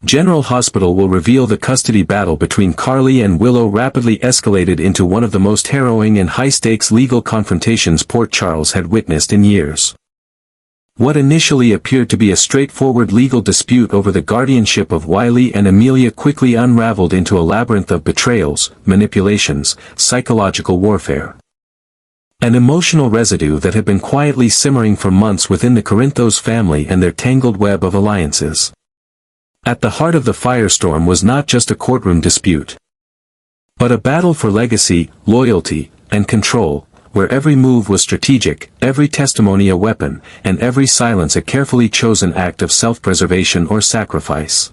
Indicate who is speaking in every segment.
Speaker 1: General Hospital will reveal the custody battle between Carly and Willow rapidly escalated into one of the most harrowing and high-stakes legal confrontations Port Charles had witnessed in years. What initially appeared to be a straightforward legal dispute over the guardianship of Wiley and Amelia quickly unraveled into a labyrinth of betrayals, manipulations, psychological warfare. An emotional residue that had been quietly simmering for months within the Corinthos family and their tangled web of alliances. At the heart of the firestorm was not just a courtroom dispute, but a battle for legacy, loyalty, and control, where every move was strategic, every testimony a weapon, and every silence a carefully chosen act of self-preservation or sacrifice.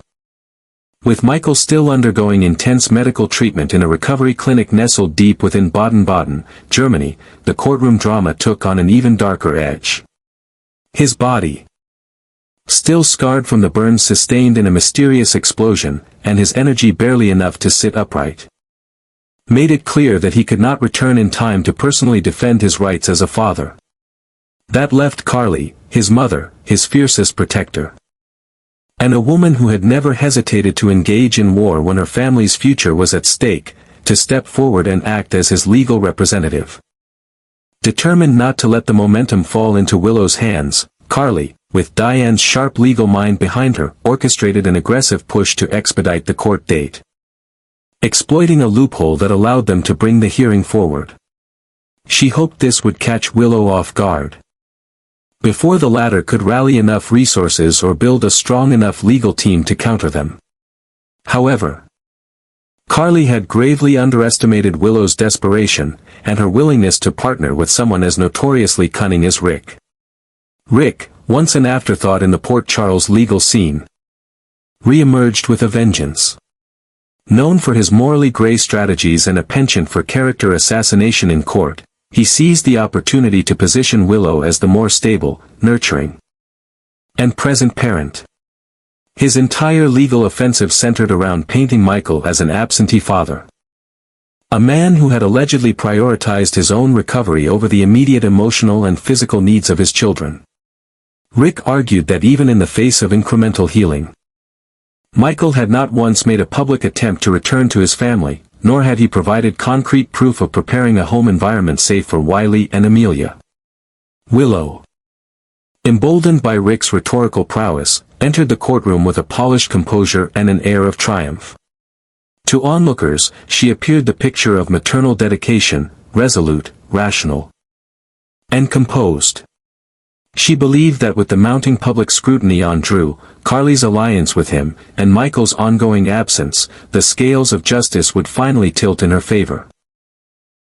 Speaker 1: With Michael still undergoing intense medical treatment in a recovery clinic nestled deep within Baden-Baden, Germany, the courtroom drama took on an even darker edge. His body, still scarred from the burns sustained in a mysterious explosion, and his energy barely enough to sit upright, made it clear that he could not return in time to personally defend his rights as a father. That left Carly, his mother, his fiercest protector, and a woman who had never hesitated to engage in war when her family's future was at stake, to step forward and act as his legal representative. Determined not to let the momentum fall into Willow's hands, Carly, with Diane's sharp legal mind behind her, orchestrated an aggressive push to expedite the court date, exploiting a loophole that allowed them to bring the hearing forward. She hoped this would catch Willow off guard, before the latter could rally enough resources or build a strong enough legal team to counter them. However, Carly had gravely underestimated Willow's desperation, and her willingness to partner with someone as notoriously cunning as Rick. Rick, once an afterthought in the Port Charles legal scene, re-emerged with a vengeance. Known for his morally gray strategies and a penchant for character assassination in court, he seized the opportunity to position Willow as the more stable, nurturing, and present parent. His entire legal offensive centered around painting Michael as an absentee father, a man who had allegedly prioritized his own recovery over the immediate emotional and physical needs of his children. Rick argued that even in the face of incremental healing, Michael had not once made a public attempt to return to his family, nor had he provided concrete proof of preparing a home environment safe for Wiley and Amelia. Willow, emboldened by Rick's rhetorical prowess, entered the courtroom with a polished composure and an air of triumph. To onlookers, she appeared the picture of maternal dedication, resolute, rational, and composed. She believed that with the mounting public scrutiny on Drew, Carly's alliance with him, and Michael's ongoing absence, the scales of justice would finally tilt in her favor.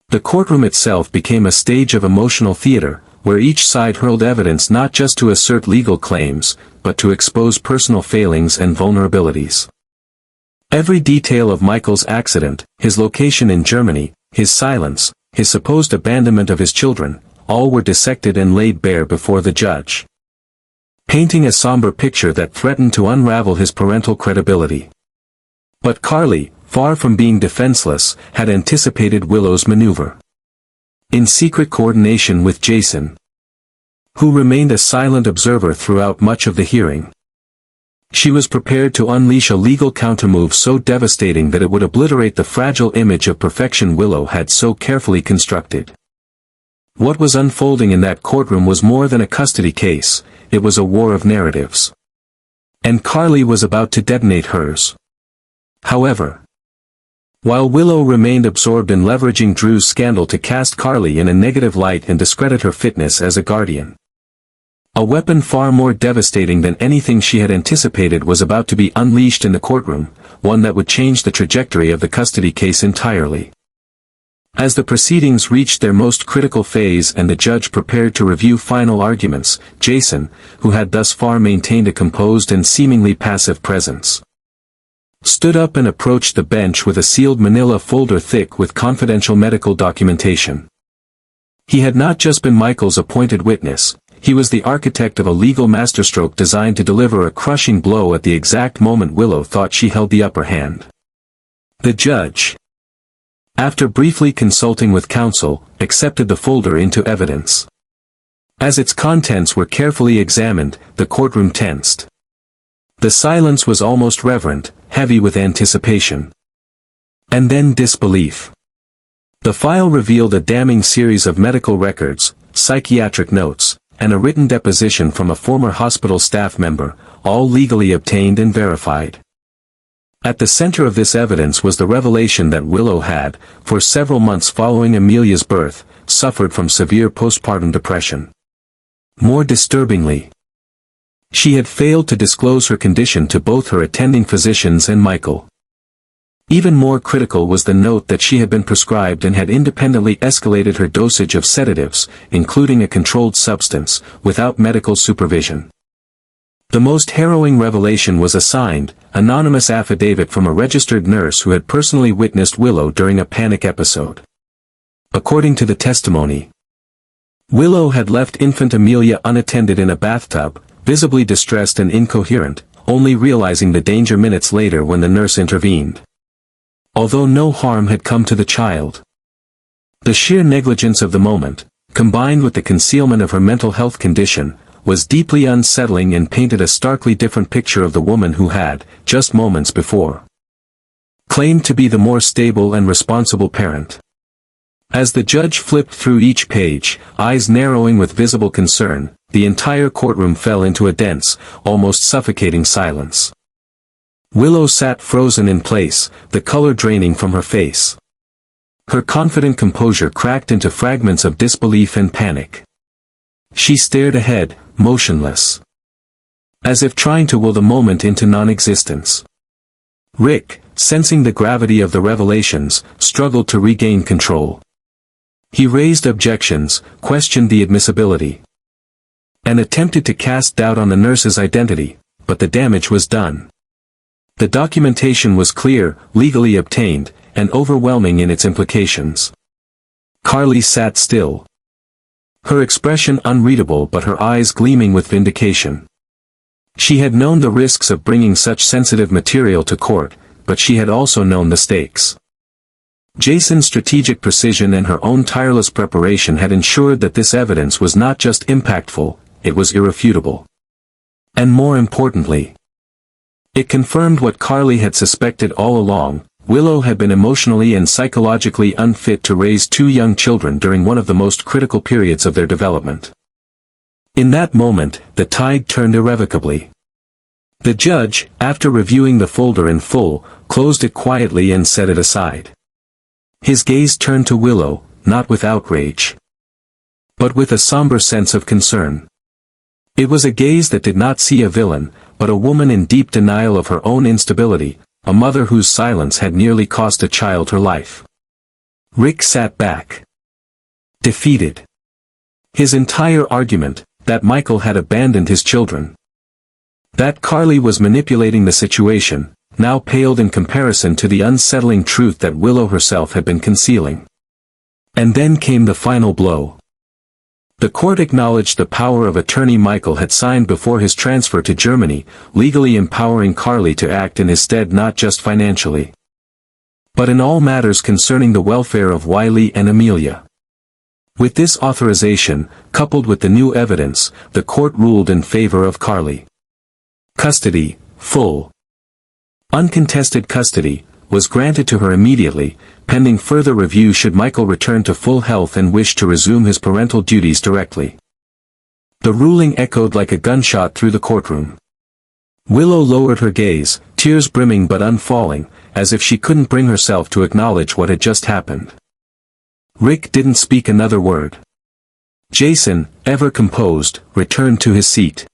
Speaker 1: The courtroom itself became a stage of emotional theater, where each side hurled evidence not just to assert legal claims, but to expose personal failings and vulnerabilities. Every detail of Michael's accident, his location in Germany, his silence, his supposed abandonment of his children, all were dissected and laid bare before the judge, painting a somber picture that threatened to unravel his parental credibility. But Carly, far from being defenseless, had anticipated Willow's maneuver. In secret coordination with Jason, who remained a silent observer throughout much of the hearing, she was prepared to unleash a legal countermove so devastating that it would obliterate the fragile image of perfection Willow had so carefully constructed. What was unfolding in that courtroom was more than a custody case, it was a war of narratives. And Carly was about to detonate hers. However, while Willow remained absorbed in leveraging Drew's scandal to cast Carly in a negative light and discredit her fitness as a guardian, a weapon far more devastating than anything she had anticipated was about to be unleashed in the courtroom, one that would change the trajectory of the custody case entirely. As the proceedings reached their most critical phase and the judge prepared to review final arguments, Jason, who had thus far maintained a composed and seemingly passive presence, stood up and approached the bench with a sealed manila folder thick with confidential medical documentation. He had not just been Michael's appointed witness, he was the architect of a legal masterstroke designed to deliver a crushing blow at the exact moment Willow thought she held the upper hand. The judge, after briefly consulting with counsel, accepted the folder into evidence. As its contents were carefully examined, the courtroom tensed. The silence was almost reverent, heavy with anticipation. And then disbelief. The file revealed a damning series of medical records, psychiatric notes, and a written deposition from a former hospital staff member, all legally obtained and verified. At the center of this evidence was the revelation that Willow had, for several months following Amelia's birth, suffered from severe postpartum depression. More disturbingly, she had failed to disclose her condition to both her attending physicians and Michael. Even more critical was the note that she had been prescribed and had independently escalated her dosage of sedatives, including a controlled substance, without medical supervision. The most harrowing revelation was a signed, anonymous affidavit from a registered nurse who had personally witnessed Willow during a panic episode. According to the testimony, Willow had left infant Amelia unattended in a bathtub, visibly distressed and incoherent, only realizing the danger minutes later when the nurse intervened. Although no harm had come to the child, the sheer negligence of the moment, combined with the concealment of her mental health condition, was deeply unsettling and painted a starkly different picture of the woman who had, just moments before, claimed to be the more stable and responsible parent. As the judge flipped through each page, eyes narrowing with visible concern, the entire courtroom fell into a dense, almost suffocating silence. Willow sat frozen in place, the color draining from her face. Her confident composure cracked into fragments of disbelief and panic. She stared ahead, motionless, as if trying to will the moment into non-existence. Rick, sensing the gravity of the revelations, struggled to regain control. He raised objections, questioned the admissibility, and attempted to cast doubt on the nurse's identity, but the damage was done. The documentation was clear, legally obtained, and overwhelming in its implications. Carly sat still, her expression unreadable but her eyes gleaming with vindication. She had known the risks of bringing such sensitive material to court, but she had also known the stakes. Jason's strategic precision and her own tireless preparation had ensured that this evidence was not just impactful, it was irrefutable. And more importantly, it confirmed what Carly had suspected all along: Willow had been emotionally and psychologically unfit to raise two young children during one of the most critical periods of their development. In that moment, the tide turned irrevocably. The judge, after reviewing the folder in full, closed it quietly and set it aside. His gaze turned to Willow, not with outrage, but with a somber sense of concern. It was a gaze that did not see a villain, but a woman in deep denial of her own instability, a mother whose silence had nearly cost a child her life. Rick sat back, defeated. His entire argument, that Michael had abandoned his children, that Carly was manipulating the situation, now paled in comparison to the unsettling truth that Willow herself had been concealing. And then came the final blow. The court acknowledged the power of attorney Michael had signed before his transfer to Germany, legally empowering Carly to act in his stead not just financially, but in all matters concerning the welfare of Wiley and Amelia. With this authorization, coupled with the new evidence, the court ruled in favor of Carly. Custody, full, uncontested custody, was granted to her immediately, pending further review should Michael return to full health and wish to resume his parental duties directly. The ruling echoed like a gunshot through the courtroom. Willow lowered her gaze, tears brimming but unfalling, as if she couldn't bring herself to acknowledge what had just happened. Rick didn't speak another word. Jason, ever composed, returned to his seat.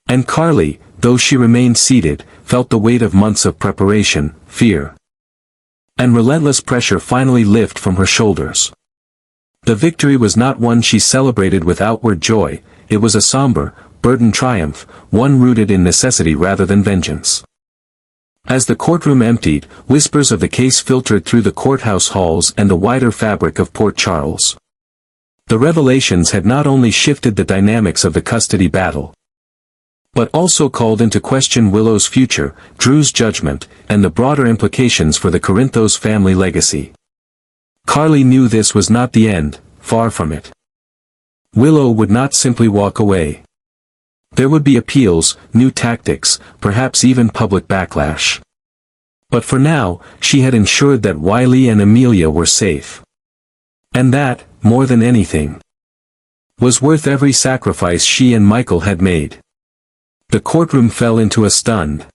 Speaker 1: And Carly, though she remained seated, felt the weight of months of preparation, fear, and relentless pressure finally lift from her shoulders. The victory was not one she celebrated with outward joy, it was a somber, burdened triumph, one rooted in necessity rather than vengeance. As the courtroom emptied, whispers of the case filtered through the courthouse halls and the wider fabric of Port Charles. The revelations had not only shifted the dynamics of the custody battle, but also called into question Willow's future, Drew's judgment, and the broader implications for the Corinthos family legacy. Carly knew this was not the end, far from it. Willow would not simply walk away. There would be appeals, new tactics, perhaps even public backlash. But for now, she had ensured that Wiley and Amelia were safe. And that, more than anything, was worth every sacrifice she and Michael had made. The courtroom fell into a stunned,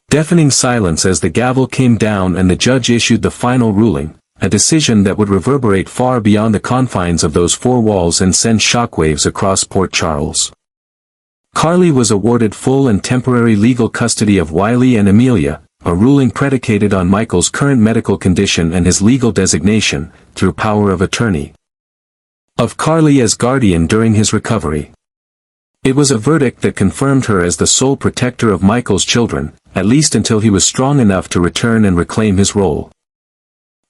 Speaker 1: deafening silence as the gavel came down and the judge issued the final ruling, a decision that would reverberate far beyond the confines of those four walls and send shockwaves across Port Charles. Carly was awarded full and temporary legal custody of Wiley and Amelia, a ruling predicated on Michael's current medical condition and his legal designation, through power of attorney, of Carly as guardian during his recovery. It was a verdict that confirmed her as the sole protector of Michael's children, at least until he was strong enough to return and reclaim his role.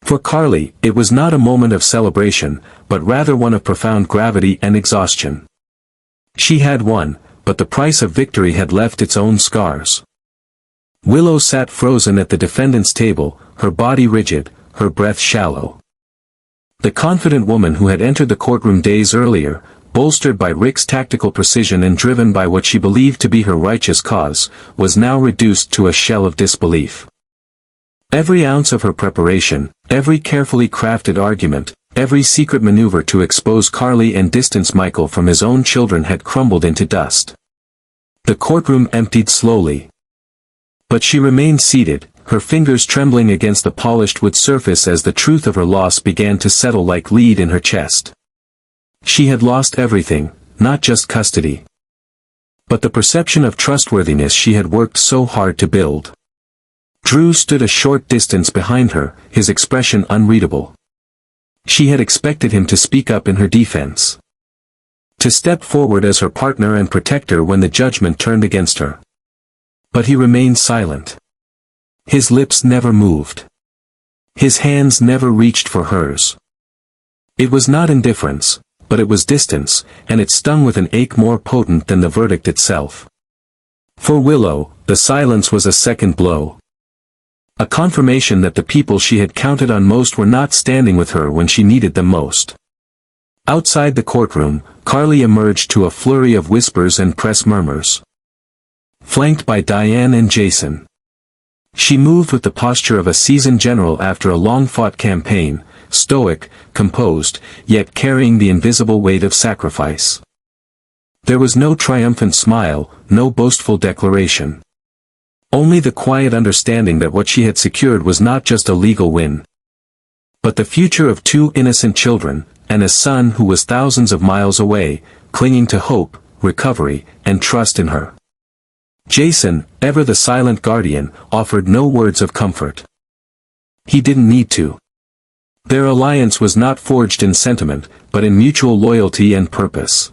Speaker 1: For Carly, it was not a moment of celebration, but rather one of profound gravity and exhaustion. She had won, but the price of victory had left its own scars. Willow sat frozen at the defendant's table, her body rigid, her breath shallow. The confident woman who had entered the courtroom days earlier, bolstered by Rick's tactical precision and driven by what she believed to be her righteous cause, was now reduced to a shell of disbelief. Every ounce of her preparation, every carefully crafted argument, every secret maneuver to expose Carly and distance Michael from his own children had crumbled into dust. The courtroom emptied slowly. But she remained seated, her fingers trembling against the polished wood surface as the truth of her loss began to settle like lead in her chest. She had lost everything, not just custody, but the perception of trustworthiness she had worked so hard to build. Drew stood a short distance behind her, his expression unreadable. She had expected him to speak up in her defense, to step forward as her partner and protector when the judgment turned against her. But he remained silent. His lips never moved. His hands never reached for hers. It was not indifference, but it was distance, and it stung with an ache more potent than the verdict itself. For Willow, the silence was a second blow. A confirmation that the people she had counted on most were not standing with her when she needed them most. Outside the courtroom, Carly emerged to a flurry of whispers and press murmurs. Flanked by Diane and Jason, she moved with the posture of a seasoned general after a long-fought campaign, stoic, composed, yet carrying the invisible weight of sacrifice. There was no triumphant smile, no boastful declaration. Only the quiet understanding that what she had secured was not just a legal win, but the future of two innocent children, and a son who was thousands of miles away, clinging to hope, recovery, and trust in her. Jason, ever the silent guardian, offered no words of comfort. He didn't need to. Their alliance was not forged in sentiment, but in mutual loyalty and purpose.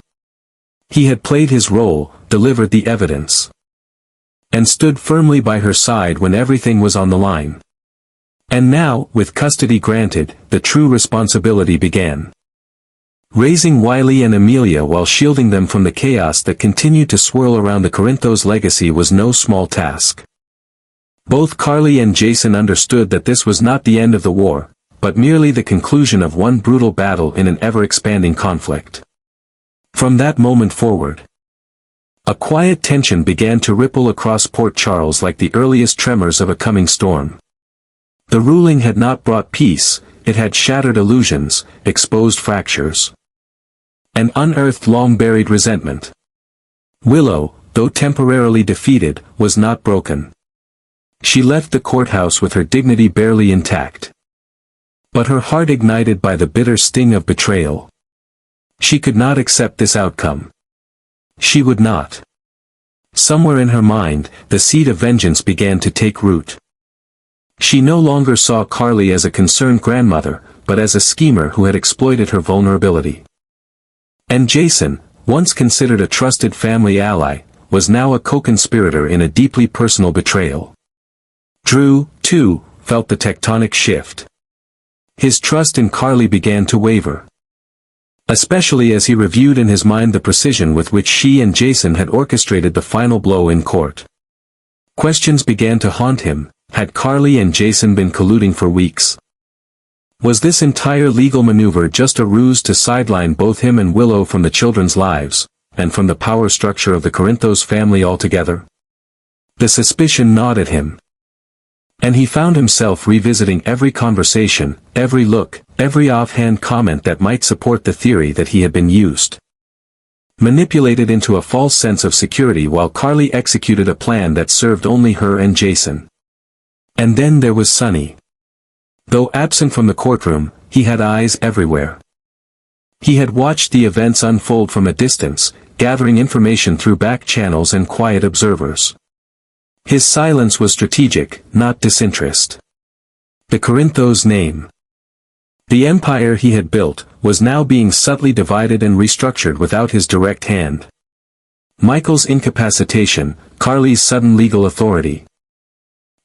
Speaker 1: He had played his role, delivered the evidence, and stood firmly by her side when everything was on the line. And now, with custody granted, the true responsibility began. Raising Wiley and Amelia while shielding them from the chaos that continued to swirl around the Corinthos legacy was no small task. Both Carly and Jason understood that this was not the end of the war, but merely the conclusion of one brutal battle in an ever-expanding conflict. From that moment forward, a quiet tension began to ripple across Port Charles like the earliest tremors of a coming storm. The ruling had not brought peace, it had shattered illusions, exposed fractures, and unearthed long-buried resentment. Willow, though temporarily defeated, was not broken. She left the courthouse with her dignity barely intact, but her heart ignited by the bitter sting of betrayal. She could not accept this outcome. She would not. Somewhere in her mind, the seed of vengeance began to take root. She no longer saw Carly as a concerned grandmother, but as a schemer who had exploited her vulnerability. And Jason, once considered a trusted family ally, was now a co-conspirator in a deeply personal betrayal. Drew, too, felt the tectonic shift. His trust in Carly began to waver, especially as he reviewed in his mind the precision with which she and Jason had orchestrated the final blow in court. Questions began to haunt him. Had Carly and Jason been colluding for weeks? Was this entire legal maneuver just a ruse to sideline both him and Willow from the children's lives, and from the power structure of the Corinthos family altogether? The suspicion gnawed at him. And he found himself revisiting every conversation, every look, every offhand comment that might support the theory that he had been used. Manipulated into a false sense of security while Carly executed a plan that served only her and Jason. And then there was Sonny. Though absent from the courtroom, he had eyes everywhere. He had watched the events unfold from a distance, gathering information through back channels and quiet observers. His silence was strategic, not disinterest. The Corinthos name. The empire he had built, was now being subtly divided and restructured without his direct hand. Michael's incapacitation, Carly's sudden legal authority.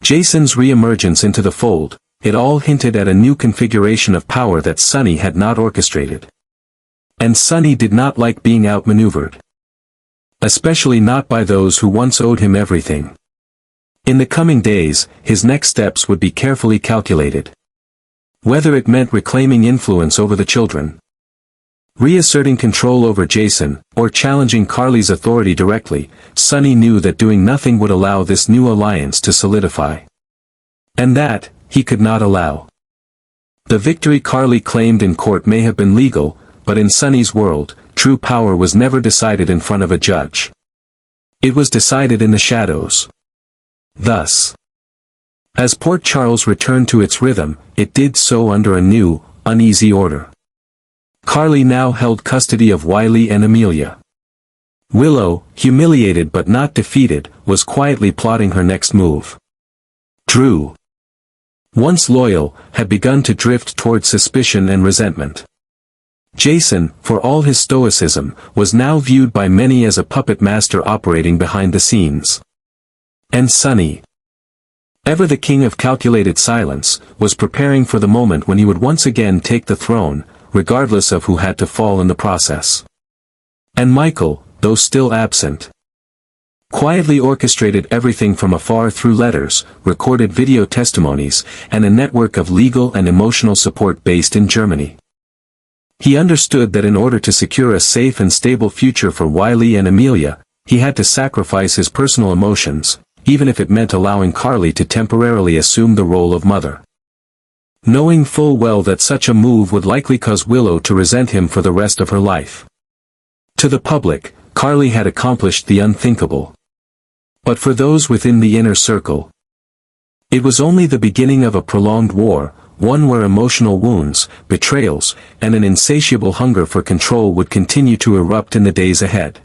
Speaker 1: Jason's re-emergence into the fold, it all hinted at a new configuration of power that Sonny had not orchestrated. And Sonny did not like being outmaneuvered. Especially not by those who once owed him everything. In the coming days, his next steps would be carefully calculated. Whether it meant reclaiming influence over the children, reasserting control over Jason, or challenging Carly's authority directly, Sonny knew that doing nothing would allow this new alliance to solidify. And that, he could not allow. The victory Carly claimed in court may have been legal, but in Sonny's world, true power was never decided in front of a judge. It was decided in the shadows. Thus, as Port Charles returned to its rhythm, it did so under a new, uneasy order. Carly now held custody of Wiley and Amelia. Willow, humiliated but not defeated, was quietly plotting her next move. Drew, once loyal, had begun to drift toward suspicion and resentment. Jason, for all his stoicism, was now viewed by many as a puppet master operating behind the scenes. And Sonny, ever the king of calculated silence, was preparing for the moment when he would once again take the throne, regardless of who had to fall in the process. And Michael, though still absent, quietly orchestrated everything from afar through letters, recorded video testimonies, and a network of legal and emotional support based in Germany. He understood that in order to secure a safe and stable future for Wiley and Amelia, he had to sacrifice his personal emotions, even if it meant allowing Carly to temporarily assume the role of mother. Knowing full well that such a move would likely cause Willow to resent him for the rest of her life. To the public, Carly had accomplished the unthinkable. But for those within the inner circle, it was only the beginning of a prolonged war, one where emotional wounds, betrayals, and an insatiable hunger for control would continue to erupt in the days ahead.